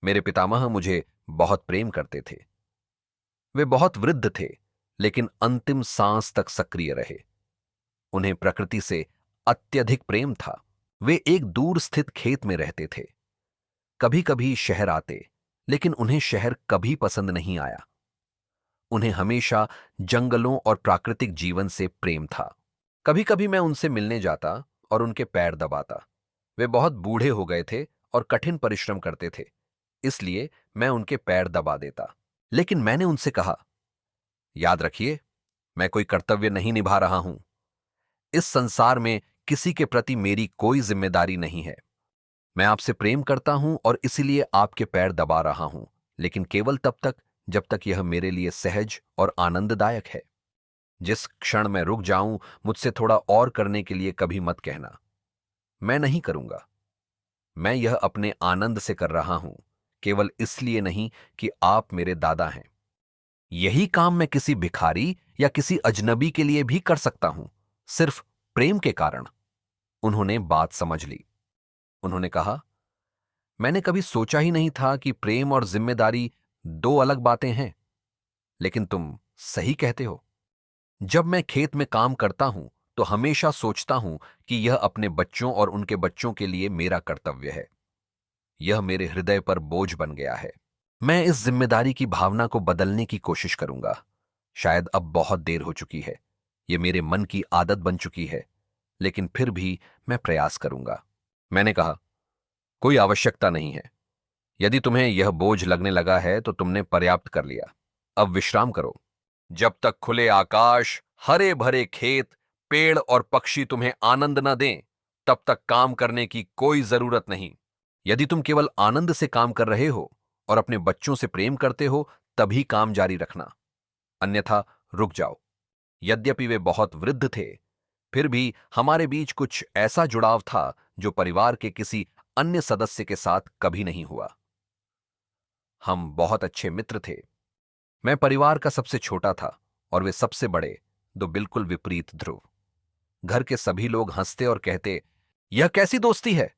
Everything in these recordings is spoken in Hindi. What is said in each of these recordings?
मेरे पितामह मुझे बहुत प्रेम करते थे। वे बहुत वृद्ध थे, लेकिन अंतिम सांस तक सक्रिय रहे। उन्हें प्रकृति से अत्यधिक प्रेम था। वे एक दूर स्थित खेत में रहते थे। कभी कभी शहर आते, लेकिन उन्हें शहर कभी पसंद नहीं आया। उन्हें हमेशा जंगलों और प्राकृतिक जीवन से प्रेम था। कभी कभी मैं उनसे मिलने जाता और उनके पैर दबाता। वे बहुत बूढ़े हो गए थे और कठिन परिश्रम करते थे, इसलिए मैं उनके पैर दबा देता। लेकिन मैंने उनसे कहा, याद रखिए, मैं कोई कर्तव्य नहीं निभा रहा हूं। इस संसार में किसी के प्रति मेरी कोई जिम्मेदारी नहीं है। मैं आपसे प्रेम करता हूं और इसीलिए आपके पैर दबा रहा हूं, लेकिन केवल तब तक जब तक यह मेरे लिए सहज और आनंददायक है। जिस क्षण मैं रुक जाऊं, मुझसे थोड़ा और करने के लिए कभी मत कहना। मैं नहीं करूंगा। मैं यह अपने आनंद से कर रहा हूं, केवल इसलिए नहीं कि आप मेरे दादा हैं। यही काम मैं किसी भिखारी या किसी अजनबी के लिए भी कर सकता हूं, सिर्फ प्रेम के कारण। उन्होंने बात समझ ली। उन्होंने कहा, मैंने कभी सोचा ही नहीं था कि प्रेम और जिम्मेदारी दो अलग बातें हैं, लेकिन तुम सही कहते हो। जब मैं खेत में काम करता हूं, तो हमेशा सोचता हूं कि यह अपने बच्चों और उनके बच्चों के लिए मेरा कर्तव्य है। यह मेरे हृदय पर बोझ बन गया है। मैं इस जिम्मेदारी की भावना को बदलने की कोशिश करूंगा। शायद अब बहुत देर हो चुकी है। यह मेरे मन की आदत बन चुकी है, लेकिन फिर भी मैं प्रयास करूंगा। मैंने कहा, कोई आवश्यकता नहीं है। यदि तुम्हें यह बोझ लगने लगा है तो तुमने पर्याप्त कर लिया। अब विश्राम करो। जब तक खुले आकाश, हरे भरे खेत, पेड़ और पक्षी तुम्हें आनंद न दें, तब तक काम करने की कोई जरूरत नहीं। यदि तुम केवल आनंद से काम कर रहे हो और अपने बच्चों से प्रेम करते हो, तभी काम जारी रखना, अन्यथा रुक जाओ। यद्यपि वे बहुत वृद्ध थे, फिर भी हमारे बीच कुछ ऐसा जुड़ाव था जो परिवार के किसी अन्य सदस्य के साथ कभी नहीं हुआ। हम बहुत अच्छे मित्र थे। मैं परिवार का सबसे छोटा था और वे सबसे बड़े, दो बिल्कुल विपरीत ध्रुव। घर के सभी लोग हंसते और कहते, यह कैसी दोस्ती है?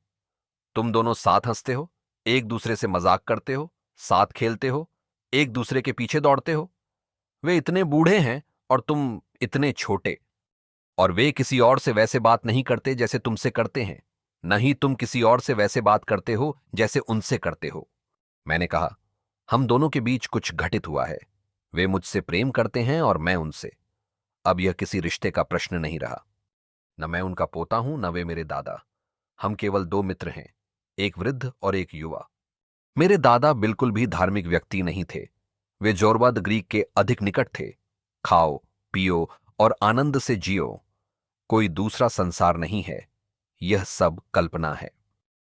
तुम दोनों साथ हंसते हो, एक दूसरे से मजाक करते हो, साथ खेलते हो, एक दूसरे के पीछे दौड़ते हो। वे इतने बूढ़े हैं और तुम इतने छोटे, और वे किसी और से वैसे बात नहीं करते जैसे तुमसे करते हैं, न ही तुम किसी और से वैसे बात करते हो जैसे उनसे करते हो। मैंने कहा, हम दोनों के बीच कुछ घटित हुआ है। वे मुझसे प्रेम करते हैं और मैं उनसे। अब यह किसी रिश्ते का प्रश्न नहीं रहा। न मैं उनका पोता हूं, न वे मेरे दादा। हम केवल दो मित्र हैं, एक वृद्ध और एक युवा। मेरे दादा बिल्कुल भी धार्मिक व्यक्ति नहीं थे। वे जोरबाद ग्रीक के अधिक निकट थे। खाओ, पियो और आनंद से जियो। कोई दूसरा संसार नहीं है। यह सब कल्पना है।